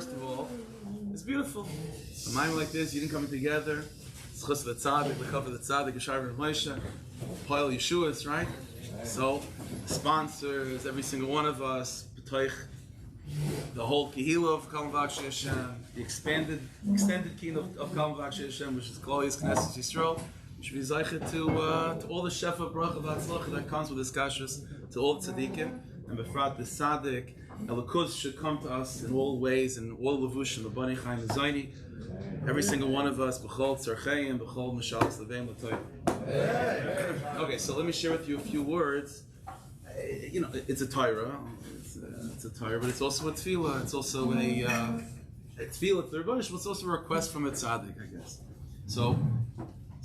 first of all, it's beautiful. A mind like this, you didn't come together. It's chus the tzaddik, the chav of the tzaddik, Yeshar and Moshe, Pile Yeshuas, right? So, sponsors, every single one of us, b'toich, the whole kehillah of Kol V'Akshay Hashem, the extended kehillah of Kol V'Akshay Hashem, which is Klal Knesset Yisrael, should be zeichet to all the shefa bracha v'atzlacha that comes with this kashrus, to all the tzaddikim, and befrat the tzaddik, Elokus should come to us in all ways, in all levushim, the bani chaim, the zayni, every single one of us, b'chol tzarcheim, b'chol mishalas leveim l'toyim. Okay, so let me share with you a few words. You know, it's a Torah. It's a Torah, but it's also a tefillah. It's also a tefillah to the Rebbeinu, but it's also a request from a tzaddik, I guess. So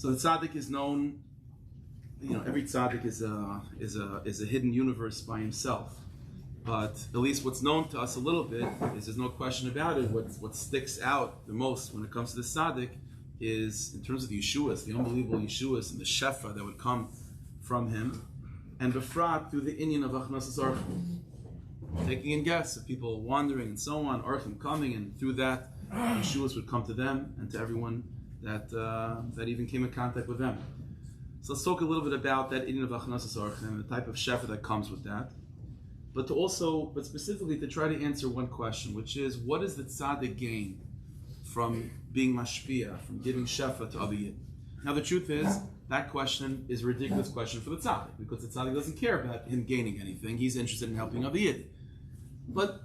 the tzaddik is known. You know, every tzaddik is a hidden universe by himself. But at least what's known to us a little bit is, there's no question about it, what sticks out the most when it comes to the tzaddik is, in terms of the Yeshuas, the unbelievable Yeshuas and the shefa that would come from him, and befrat through the inyan of achnasas archim, taking in guests of people wandering and so on, archim coming, and through that, Yeshuas would come to them and to everyone that even came in contact with them. So let's talk a little bit about that inyan of achnasas archim and the type of shefa that comes with that. But specifically to try to answer one question, which is, what does the tzaddik gain from being mashpia, from giving shefa to other yid? Now the truth is, that question is a ridiculous question for the tzaddik, because the tzaddik doesn't care about him gaining anything. He's interested in helping other yid. But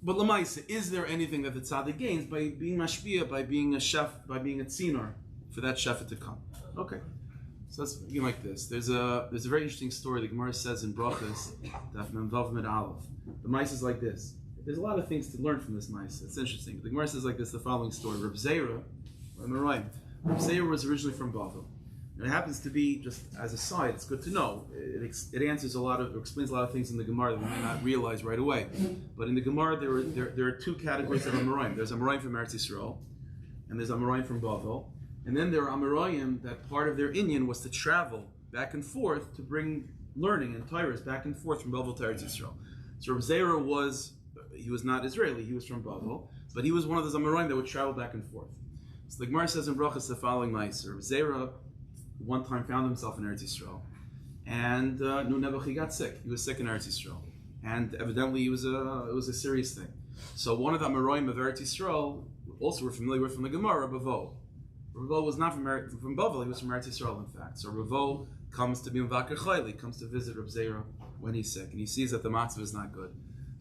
lamaisa, is there anything that the tzaddik gains by being mashpia, by being a chef, by being a tzinor for that shefa to come? Okay. So let's begin like this. There's a very interesting story. The Gemara says in Brachas, Daf Mem Vav Med Aleph. The mice is like this. There's a lot of things to learn from this mice. It's interesting. The Gemara says like this, the following story. Reb Shayala was originally from Bavel. And it happens to be, just as a side, it's good to know. It answers explains a lot of things in the Gemara that we may not realize right away. But in the Gemara, there are two categories of Amoraim. There's Amoraim from Eretz Yisrael, and there's Amoraim from Bavel. And then there are Amoraim that part of their inyan was to travel back and forth to bring learning and Torahs back and forth from Bavel to Eretz Yisrael. So Reb Shayala was not Israeli, he was from Bavel, but he was one of those Amoraim that would travel back and forth. So the Gemara says in Brachas the following nice. Reb Shayala one time found himself in Eretz Yisrael, and he got sick. He was sick in Eretz Yisrael, and evidently it was a serious thing. So one of the Amoraim of Eretz Yisrael, also we're familiar with from the Gemara, Ravo. Ravo was not from Bavel, he was from Eretz Yisrael, in fact. So Ravo comes to be Mvakar Chayli, comes to visit Reb Shayala when he's sick, and he sees that the matzvah is not good.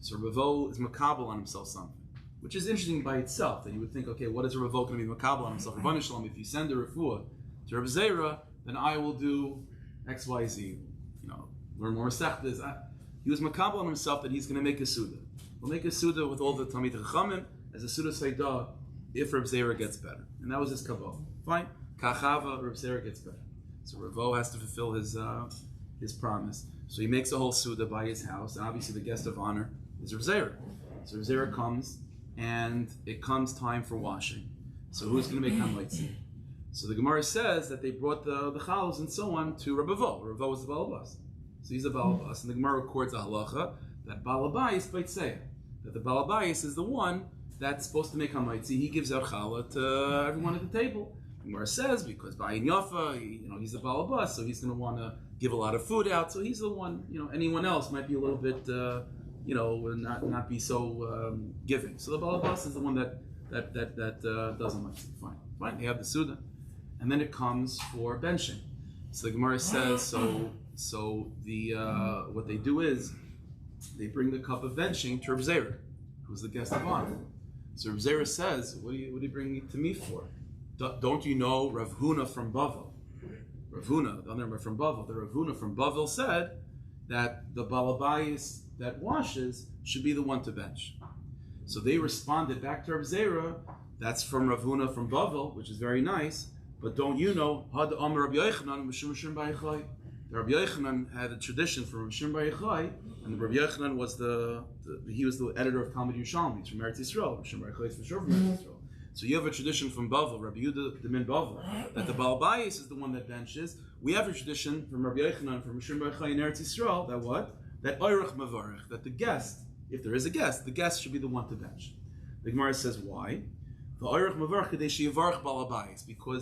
So Ravo is makabel on himself something, which is interesting by itself, that you would think, okay, what is a Ravo going to be makabel on himself? Rebbeinu Shalom, if you send a refuah to Reb Shayala, then I will do X, Y, Z. Learn more sechtas. He was makabel on himself that he's going to make a suda. We'll make a suda with all the Talmid Chachamim as a suda seidah if Reb Shayala gets better. And that was his kabbalah. Fine. Kachava, Reb Shayala gets better. So Ravo has to fulfill his promise. So he makes a whole suda by his house, and obviously the guest of honor is Reb Shayala. So Reb Shayala comes, and it comes time for washing. So who's going to make hamaitzi? So the Gemara says that they brought the chalos and so on to Ravo. Ravo was the balabas. So he's the balabas. And the Gemara records a halacha that balabais baitzeh, that the balabais is the one that's supposed to make hamaitzi. He gives out challah to everyone at the table. The Gemara says because Bayin Yafa, he's the balabas, so he's going to want to give a lot of food out. So he's the one. Anyone else might be a little bit, not be so giving. So the balabas is the one that does hamaitzi. Fine. They have the suda. And then it comes for benching. So the Gemara says, so the what they do is they bring the cup of benching to Reb Shayala, who's the guest of honor. So Reb Shayala says, what do you bring it to me for? Don't you know Rav Huna from Bavel? Rav Huna, the other from Bavel. The Rav Huna from Bavel said that the balabayis that washes should be the one to bench. So they responded back to Reb Shayala, that's from Rav Huna from Bavel, which is very nice. But don't you know, Had Amar Rabbi Yochanan Mishum B'Yechai? The Rabbi Yochanan had a tradition from Mishum B'Yechai, and the Rabbi Yochanan was he was the editor of Talmud Yerushalmi. He's from Eretz Yisrael. Mishum B'Yechai is for sure from Eretz Yisrael. So you have a tradition from Bavel, Rabbi Yehuda the Min Bavel, that the Baal Bayis is the one that benches. We have a tradition from Rabbi Yochanan from Mishum B'Yechai in Eretz Yisrael that Oirach Mavarich, that the guest, if there is a guest, the guest should be the one to bench. The Gemara says why? Because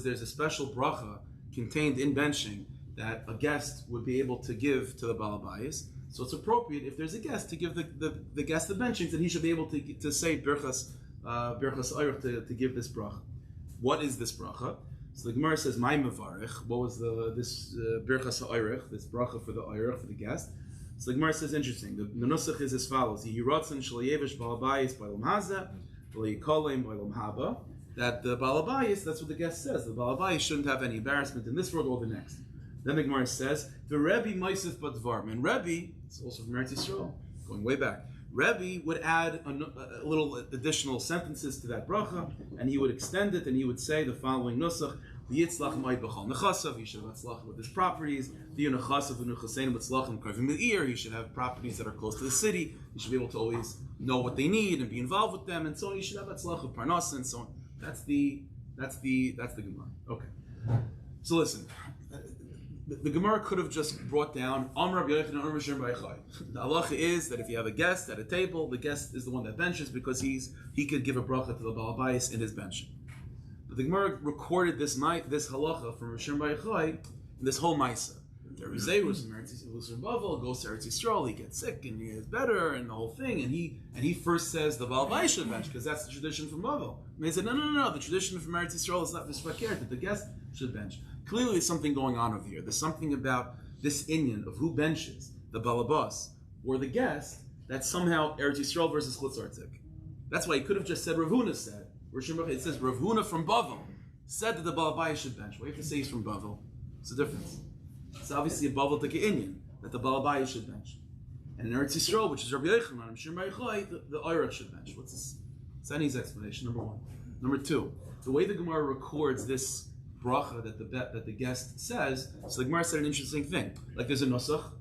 there's a special bracha contained in benching that a guest would be able to give to the balabayis. So it's appropriate if there's a guest to give the guest the benchings, that he should be able to say birchas oirich to give this bracha. What is this bracha? So the Gemara says, "My mevarich." What was this birchas oirich, this bracha for the oirich, for the guest? So the Gemara says, interesting. The nusach is as follows: Yiratzon shalayevish balabayis b'olam hazeh v'leyikolem b'olam haba. That the balabayis, that's what the guest says. The balabayis shouldn't have any embarrassment in this world or the next. Then the Gemara says, "The Rebbe Meisif Badvarm," and Rebbe, it's also from Eretz Yisrael, going way back. Rebbe would add a little additional sentences to that bracha, and he would extend it, and he would say the following nusach: "V'yitzlach ma'id b'chol nechasav." He should have tzlach with his properties. V'yunechasav v'nuchasein b'tzlachim kavim me'ir. He should have properties that are close to the city. He should be able to always know what they need and be involved with them, and so on. He should have tzlach with parnasa and so on. That's the Gemara. Okay. So listen. The Gemara could have just brought down Amr Rabbi Yochanan Amr Shem B'Echai. The halacha is that if you have a guest at a table, the guest is the one that benches because he could give a bracha to the balabayis in his benching. But the Gemara recorded this halacha from Shem B'Echai, this whole ma'isa. The Rizei was from Bavel, goes to Eretz Yisrael, he gets sick and he is better and the whole thing, and he first says the balabayis should bench because that's the tradition from Bavel. And they said no, the tradition from Eretz Yisrael is not this fakir, that the guest should bench. Clearly there's something going on over here. There's something about this inyan of who benches, the balabas or the guest, that's somehow Eretz Yisrael versus Chutz Artik. That's why he could have just said Rav Huna said. It says Rav Huna from Bavel said that the balabais should bench. Why do you have to say he's from Bavel? It's a difference. It's obviously a Bavel Taka inyan that the balabais should bench. And in Eretz Yisrael, which is Rabbi Yochanan, the Oirach should bench. What's this? Sani's explanation, number one. Number two, the way the Gemara records this bracha that the guest says, so the Gemara said an interesting thing. Like there's a nusach,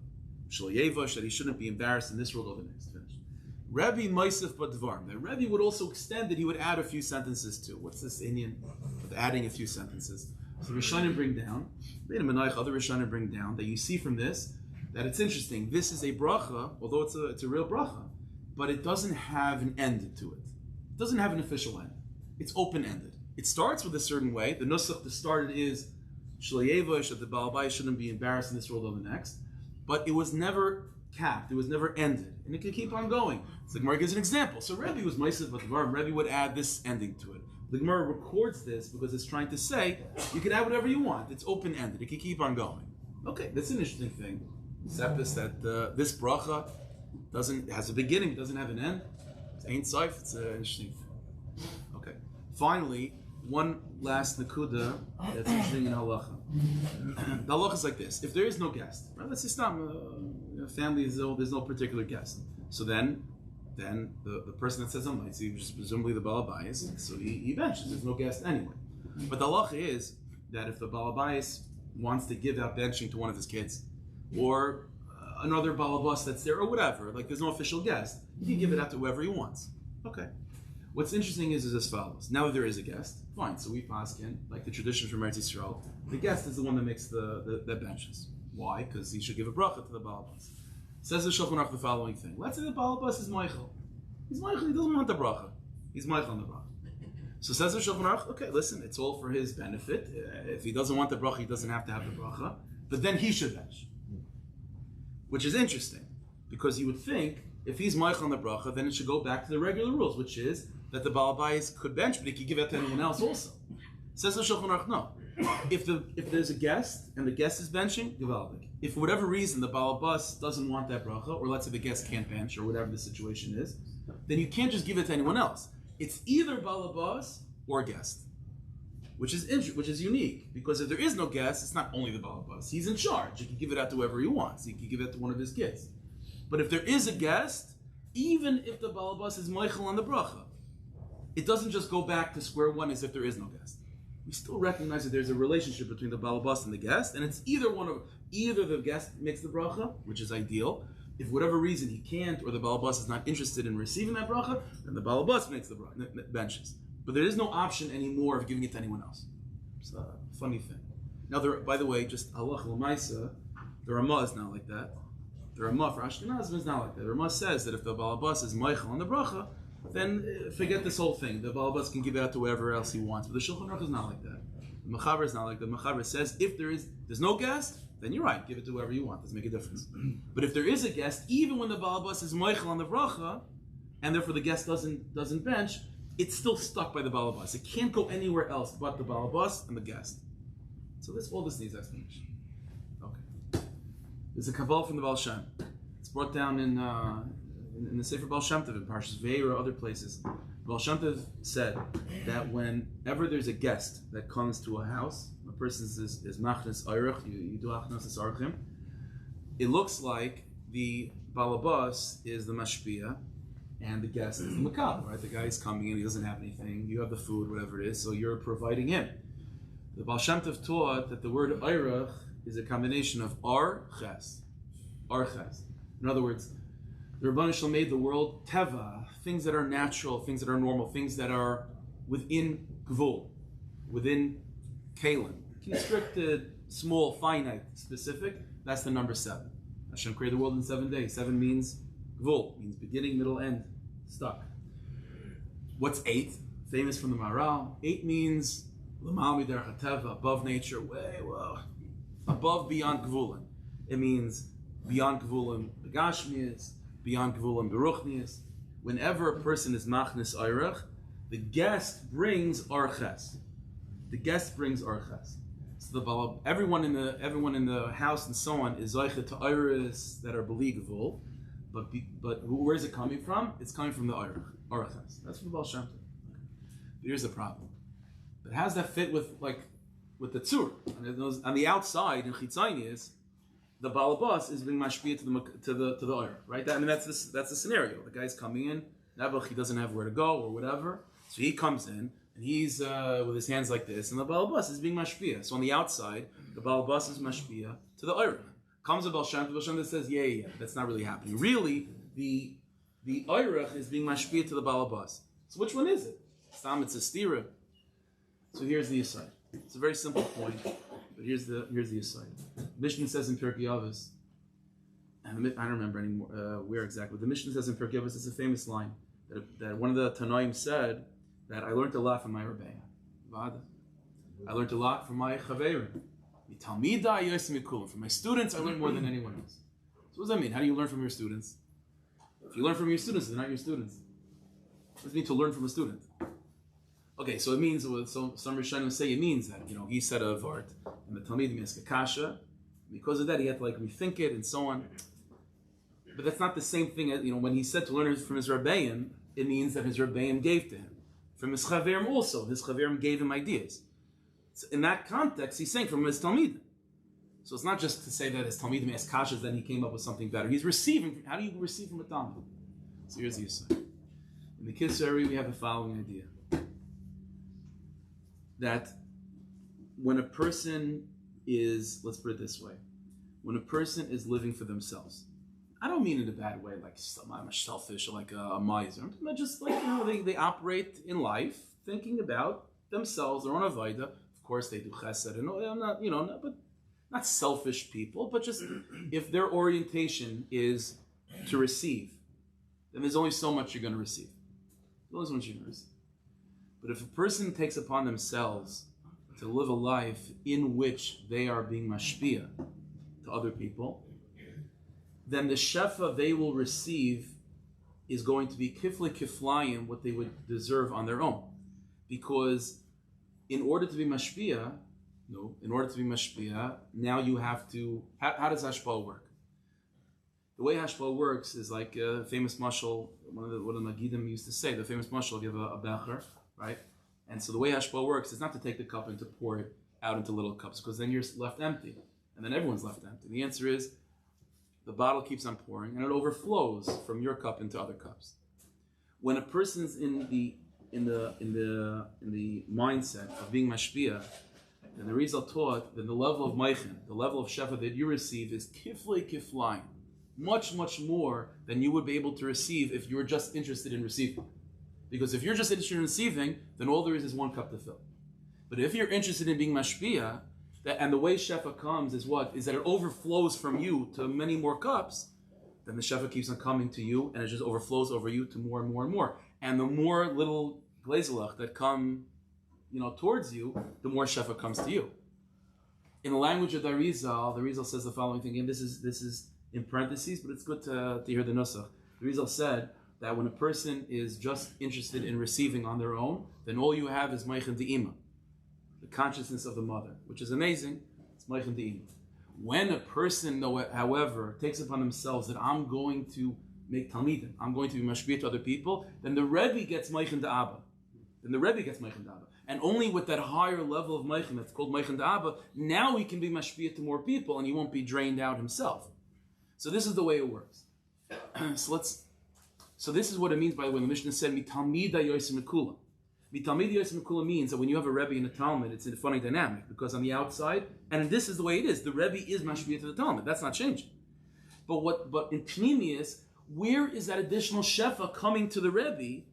shal yevash, that he shouldn't be embarrassed in this world or the next. Finish. Rabbi Meisif Badvarm. The Rabbi would also extend that he would add a few sentences too. What's this Indian of adding a few sentences? So Rishonim bring down, other Rishonim bring down that you see from this that it's interesting. This is a bracha, although it's a real bracha, but it doesn't have an end to it. It doesn't have an official end. It's open-ended. It starts with a certain way. The nusach to start it is shalayevash, that the balabai shouldn't be embarrassed in this world or the next. But it was never capped. It was never ended, and it could keep on going. So the Gemara gives an example. So Rebbe was ma'aseh, but the Rebbe would add this ending to it. The Gemara records this because it's trying to say you can add whatever you want. It's open-ended. It can keep on going. Okay, that's an interesting thing. Except that this bracha has a beginning, doesn't have an end. It's ain't saif. It's an interesting thing. Okay. Finally, one last nakuda that's interesting in halacha. The halacha is like this: if there is no guest, right? Let's say family is there's no particular guest. So then the person that says Amaitzi, which is presumably the balabais, so he benches. There's no guest anyway. But the halacha is that if the balabais wants to give out benching to one of his kids, or another balabas that's there, or whatever, like there's no official guest, he can give it out to whoever he wants. Okay. What's interesting is as follows. Now that there is a guest, fine. So we paskin, like the tradition from Eretz Yisrael, the guest is the one that makes the benches. Why? Because he should give a bracha to the balabas. Says the Shulchan Aruch the following thing. Let's say the balabas is Michael. He's Michael. He doesn't want the bracha. He's Michael on the bracha. So says the Shulchan Aruch, okay, listen, it's all for his benefit. If he doesn't want the bracha, he doesn't have to have the bracha. But then he should bench. Which is interesting, because you would think if he's Michael on the bracha, then it should go back to the regular rules, which is that the balabais could bench, but he could give it to anyone else also. Says the Shulchan Aruch, no. If there's a guest and the guest is benching, givaldik. If for whatever reason the balabas doesn't want that bracha, or let's say the guest can't bench, or whatever the situation is, then you can't just give it to anyone else. It's either balabas or guest, which is unique, because if there is no guest, it's not only the balabas. He's in charge. He can give it out to whoever he wants. He can give it to one of his kids. But if there is a guest, even if the balabas is Michael on the bracha, it doesn't just go back to square one as if there is no guest. We still recognize that there's a relationship between the balabas and the guest, and it's either the guest makes the bracha, which is ideal. If for whatever reason he can't, or the balabas is not interested in receiving that bracha, then the balabas makes the bracha, benches. But there is no option anymore of giving it to anyone else. It's a funny thing. Now, by the way, just halach l'maisa, the Ramah is not like that. The Ramah for Ashkenazim is not like that. The Ramah says that if the balabas is Michael on the bracha, then forget this whole thing. The Balabas can give it out to whoever else he wants. But the Shulchan Aruch is not like that. The Mechaber is not like that. The Mechaber says if there's no guest, then you're right. Give it to whoever you want. Doesn't make a difference. But if there is a guest, even when the Balabas is Moichel on the bracha, and therefore the guest doesn't bench, it's still stuck by the Balabas. It can't go anywhere else but the Balabas and the guest. So all this needs explanation. Okay. There's a Kabbalah from the Baal Shem. It's brought down in the Sefer Baal Shem Tov, in Parshas Ve'er or other places. Baal Shem Tov said that whenever there's a guest that comes to a house, a person is machnes oirach, you do achnas archim, it looks like the balabas is the mashpia and the guest is the makab, right? The guy is coming in, he doesn't have anything, you have the food, whatever it is, so you're providing him. The Baal Shem Tov taught that the word oirach is a combination of ar-ches. Ar-ches. In other words, the Rebbeinu Shalom made the world teva, things that are natural, things that are normal, things that are within gvul, within kalim. Constricted, small, finite, specific, that's the number 7. Hashem created the world in 7 days. 7 means gvul, means beginning, middle, end, stuck. What's 8? Famous from the Maharal. 8 means l'mal miderech teva, above nature, way, whoa, above, beyond gvulim. It means beyond gvulim begashmias, beyond gvulim beruchnias. Whenever a person is machnis oirach, the guest brings arches. The guest brings arches. So everyone in the house and so on is zoichet to oiris that are beli gvul, but where is it coming from? It's coming from the arches. That's from the Baal Shem Tov. Here's the problem. But how does that fit with the tzur? On the outside in chitzaynis, the balabas is being mashpia to the oir, right? That's the scenario. The guy's coming in, he doesn't have where to go or whatever, so he comes in and he's with his hands like this, and the balabas is being mashpia. So on the outside, the balabas is mashpia to the oir. Comes a Baal Shem Tov that says, yeah, that's not really happening. Really, the oirach is being mashpia to the balabas. So which one is it? Stam, it's a stira. So here's the aside. It's a very simple point, but here's the aside. Mishnah says in Pirkei Avos, and I don't remember anymore where exactly. The Mishnah says in Pirkei Avos, it's a famous line that one of the Tanoim said that I learned a lot from my Rebbeinu. I learned a lot from my Chaverim. From my students, I learned more than anyone else. So what does that mean? How do you learn from your students? If you learn from your students, they're not your students. What does it mean to learn from a student? Okay, so it means, so some Rishonim say it means that, he said a vart, and the Talmidim asked a kasha. Because of that, he had to rethink it and so on. But that's not the same thing as, when he said to learn from his Rebbeim, it means that his Rebbeim gave to him. From his Chaverim also, his Chaverim gave him ideas. So in that context, he's saying from his Talmidim. So it's not just to say that his Talmidim asked kashas, then he came up with something better. He's receiving. How do you receive from a Talmud? So here's the aside. In the Kisari, we have the following idea. That when a person is, let's put it this way, when a person is living for themselves, I don't mean in a bad way, like I'm selfish or like a miser. But just they operate in life thinking about themselves, their own avodah. Of course, they do chesed, and I'm not, but not selfish people. But just if their orientation is to receive, then there's only so much you're going to receive. There's only so much you're going to receive. But if a person takes upon themselves to live a life in which they are being mashpia to other people, then the shefa they will receive is going to be kifli kiflayim, what they would deserve on their own. Because in order to be mashpia, now you have to, how does hashpah work? The way hashpah works is like a famous mashal, one of the Magidim used to say, the famous mashal, you have a becher, right? And so the way hashpah works is not to take the cup and to pour it out into little cups, because then you're left empty, and then everyone's left empty. The answer is the bottle keeps on pouring, and it overflows from your cup into other cups. When a person's in the mindset of being mashpia, then the Rizal taught that the level of meichen, the level of shefa that you receive is kiflei kiflaim, much more than you would be able to receive if you were just interested in receiving. Because if you're just interested in receiving, then all there is one cup to fill. But if you're interested in being mashpia, and the way shefa comes is what? Is that it overflows from you to many more cups, then the shefa keeps on coming to you, and it just overflows over you to more and more and more. And the more little glazalach that come, towards you, the more shefa comes to you. In the language of the Rizal says the following thing, and this is in parentheses, but it's good to hear the nusach. The Rizal said that when a person is just interested in receiving on their own, then all you have is Meichen De'ima, the consciousness of the mother, which is amazing. It's Meichen De'ima. When a person, however, takes upon themselves that I'm going to make Talmidim, I'm going to be mashpiyah to other people, then the Rebbe gets Meichen De'aba. And only with that higher level of Meichen, that's called Meichen De'aba, now he can be mashpiyah to more people and he won't be drained out himself. So this is the way it works. So this is what it means, by the way, the Mishnah said, Mitalmida Yosim Mekula. Mitalmida Yosim Mekula means that when you have a Rebbe and a Talmud, it's a funny dynamic, because on the outside, and this is the way it is, the Rebbe is mashpiyah to the Talmud. That's not changing. But in Pnimius, where is that additional shefa coming to the Rebbe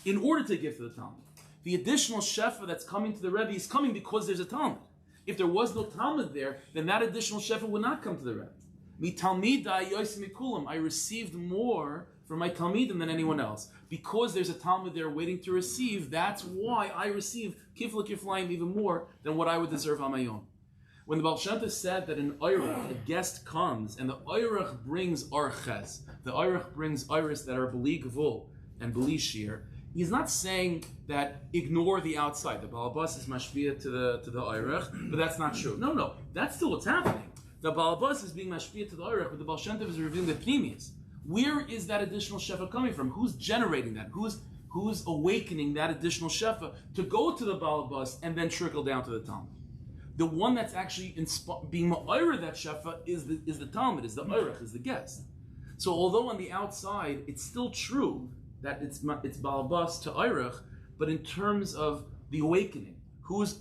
in order to give to the Talmud? The additional shefa that's coming to the Rebbe is coming because there's a Talmud. If there was no Talmud there, then that additional shefa would not come to the Rebbe. Mitalmida Yosim Mekulam, I received more from my Talmidim than anyone else. Because there's a Talmud there waiting to receive, that's why I receive Kifla Kiflayim even more than what I would deserve on my own. When the Baal Shem Tov said that an Oirach, a guest comes, and the Oirach brings Orches, the Oirach brings Iris that are B'li Gvul and B'li Shir, he's not saying that ignore the outside. The Balabas is mashpiyah to the Oirach, but that's not true. No, that's still what's happening. The Balabas is being mashpiyah to the Oirach, but the Baal Shem Tov is revealing the Pnimius. Where is that additional shefa coming from? Who's generating that? Who's awakening that additional shefa to go to the Balabas and then trickle down to the Talmud? The one that's actually being ma'ira that shefa is the Talmud, is the Oirach, is the guest. So although on the outside it's still true that it's Balabas to Oirach, but in terms of the awakening, who's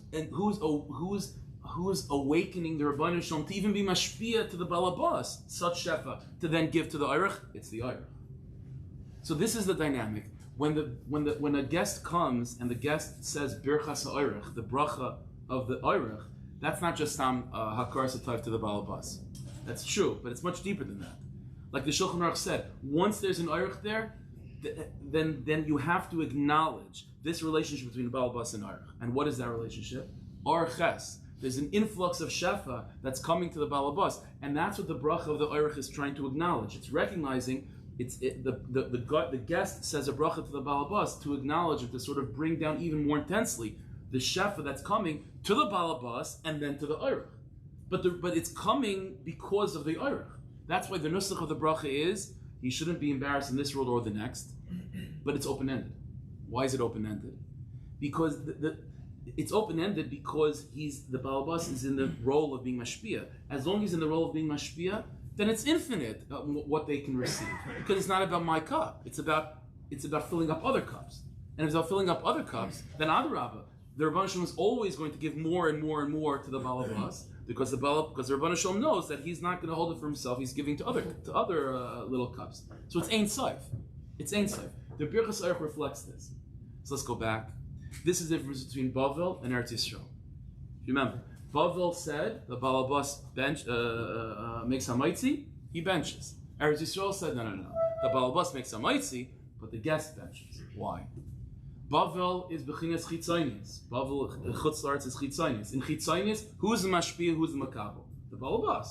awakening the Rabbeinu Shalom to even be mashpiyah to the Balabas, such shefa, to then give to the Oirach? It's the Oirach. So this is the dynamic. When a guest comes and the guest says Birchas HaOirach, the bracha of the Oirach, that's not just some hakar satayv to the Balabas. That's true, but it's much deeper than that. Like the Shulchan Aruch said, once there's an Oirach there, then you have to acknowledge this relationship between the Balabas and Oirach. And what is that relationship? Orches. There's an influx of shefa that's coming to the Balabas, and that's what the bracha of the Oirach is trying to acknowledge. It's recognizing the guest says a bracha to the Balabas to acknowledge and to sort of bring down even more intensely the shefa that's coming to the Balabas and then to the Oirach. But it's coming because of the Oirach. That's why the nusach of the bracha is he shouldn't be embarrassed in this world or the next, but it's open-ended. Why is it open-ended? Because it's open-ended because the Balabas is in the role of being mashpiyah. As long as he's in the role of being mashpiyah, then it's infinite what they can receive. Because it's not about my cup. It's about filling up other cups. And if it's about filling up other cups, then Adarabah, the Rebbeinu Shalom is always going to give more and more and more to the Balabas because the Rebbeinu Shalom knows that he's not going to hold it for himself. He's giving to other little cups. So it's Ein Saif. It's Ein Saif. The Birchas Oirach reflects this. So let's go back. This is the difference between Bavel and Eretz Yisrael. Remember, Bavel said the Balabas makes hamaitzi, he benches. Eretz Yisrael said no. The Balabas makes hamaitzi, but the guest benches. Why? Bavel is bechinas chitzonius. Bavel chutz la'aretz is chitzonius. In chitzonius, who's the mashpiyah, who's the makabel? The Balabas.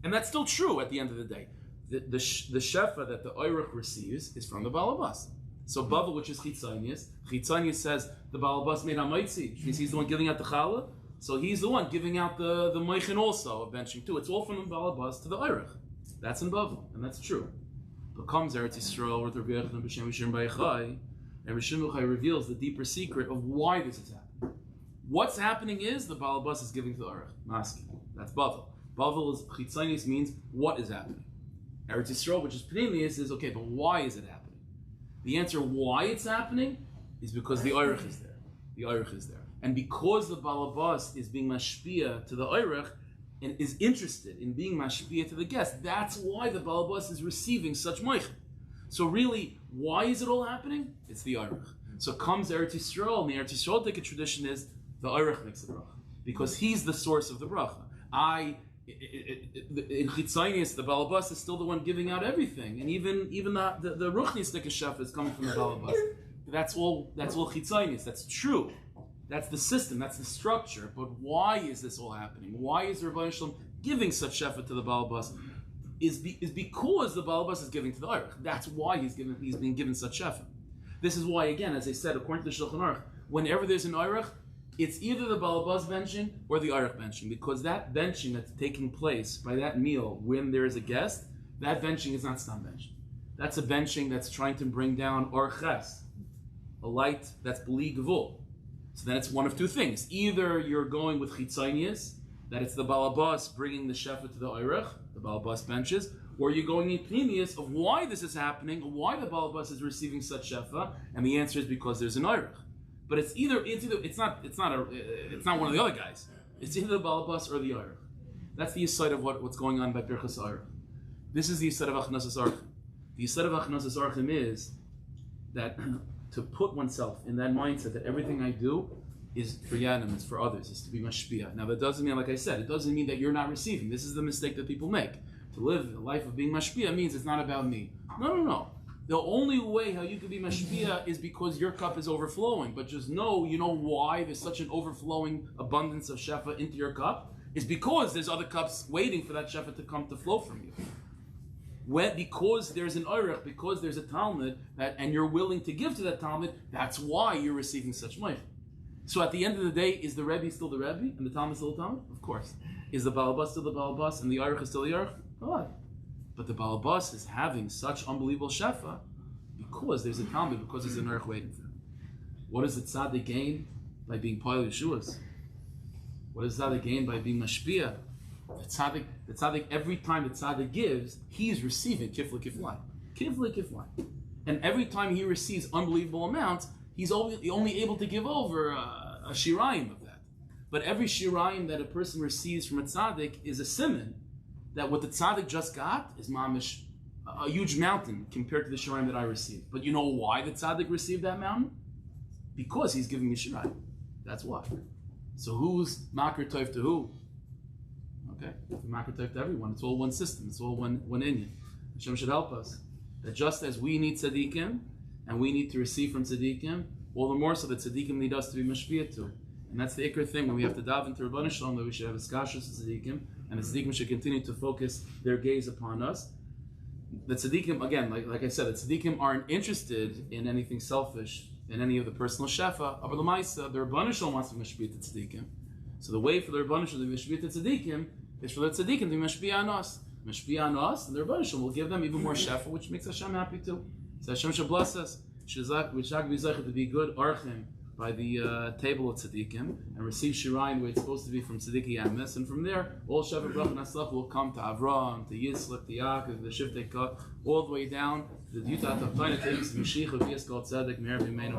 And that's still true at the end of the day. The shefa that the Oirach receives is from the Balabas. So Bavel, which is chitzonius says the Balabas made hamaitzi, which means he's the one giving out the challah. So he's the one giving out the meichin also of benching too. It's all from the Balabas to the Oirach. That's in Bavel, and that's true. But comes Eretz Yisrael with Rabbi Yochanan b'Shem Rishon B'Yochai, and Rishon B'Yochai reveals the deeper secret of why this is happening. What's happening is the Balabas is giving to the Oirach. Maski. That's Bavel. Bavel is chitzonius means what is happening. Eretz Yisrael, which is Pnimius, is okay, but why is it happening? The answer why it's happening is because the Oirach is there. The Oirach is there. And because the Balabas is being mashpiyah to the Oirach and is interested in being mashpiyah to the guest, that's why the Balabas is receiving such moich. So really, why is it all happening? It's the Oirach. So comes Eretz Yisrael, and the Eretz Yisrael tradition is the Oirach makes the bracha. Because he's the source of the bracha. I in Chitzonius, the Balabas is still the one giving out everything, and even the Ruchnistik Shefa is coming from the Balabas. That's all Chitzonius. That's true. That's the system. That's the structure. But why is this all happening? Why is the Rebbeinu Shalom giving such Shefa to the Balabas? Is because the Balabas is giving to the Aruch. That's why he's being given such Shefa. This is why, again, as I said, according to the Shulchan Aruch, whenever there's an Aruch, it's either the Balabas benching or the Aruch benching, because that benching that's taking place by that meal when there is a guest, that benching is not stam benching. That's a benching that's trying to bring down Orches, a light that's B'li Gevul. So then it's one of two things. Either you're going with Chitzonius, that it's the Balabas bringing the Shefa to the Aruch, the Balabas benches, or you're going in Pnimius of why this is happening, why the Balabas is receiving such Shefa, and the answer is because there's an Aruch. But it's not one of the other guys. It's either the Balabas or the Aruch. That's the yesod of what's going on by Birchas Aruch. This is the yesod of Achnasas Orchim. The yesod of Achnasas Orchim is that to put oneself in that mindset that everything I do is for Yanim, it's for others, is to be mashpia. Now that doesn't mean, like I said, it doesn't mean that you're not receiving. This is the mistake that people make. To live a life of being mashpia means it's not about me. No. The only way how you can be mashpia is because your cup is overflowing. But just know, you know why there's such an overflowing abundance of shefa into your cup? Is because there's other cups waiting for that shefa to come to flow from you. Because there's an Aruch, because there's a Talmud, and you're willing to give to that Talmud, that's why you're receiving such money. So at the end of the day, is the Rebbe still the Rebbe and the Talmud still the Talmud? Of course. Is the Balabas still the Balabas and the Aruch is still the Aruch? God. But the Balabas is having such unbelievable shefa because there's a Talmud, because there's an Aruch waiting for him. What does the Tzaddik gain by being Poel Yeshuas? What does the Tzaddik gain by being Mashpia? The tzaddik, every time the tzaddik gives, he's receiving kifla kiflai. And every time he receives unbelievable amounts, he's only able to give over a shirayim of that. But every shirayim that a person receives from a tzaddik is a siman that what the tzaddik just got is mamish, a huge mountain compared to the shirayim that I received. But you know why the tzaddik received that mountain? Because he's giving me shirayim. That's why. So who's makar tov to who? Okay, to everyone. It's all one system. It's all one inyan. Hashem should help us. That just as we need tzaddikim and we need to receive from tzaddikim, all the more so that tzaddikim need us to be mashpiyah to. And that's the ikr thing when we have to daven to Rebbeinu Shalom, that we should have a skashus to tzaddikim, and the tzaddikim should continue to focus their gaze upon us. The tzaddikim, again, like I said, the tzaddikim aren't interested in anything selfish, in any of the personal shefa. Aber l'maisa, the Rebbeinu Shalom wants to be mashpiyah to tzaddikim. So the way for the Rebbeinu Shalom to be mashpiyah to tzaddikim is for the tzaddikim to be mashpiyah on us. Mashpiyah on us, and the Rebbeinu Shalom will give them even more shefa, which makes Hashem happy too. So Hashem should bless us. We should be good archim by the table of tzaddikim and receive shirayim the way it's supposed to be from tzaddik yamis, and from there all shefa bracha and aslach will come to Avraham, to Yitzchak, to Yaakov, the Shiftei Kat, all the way down to the Yutat of Tainat Mashiach of Yisrael Tzaddik Meher B'Meinu.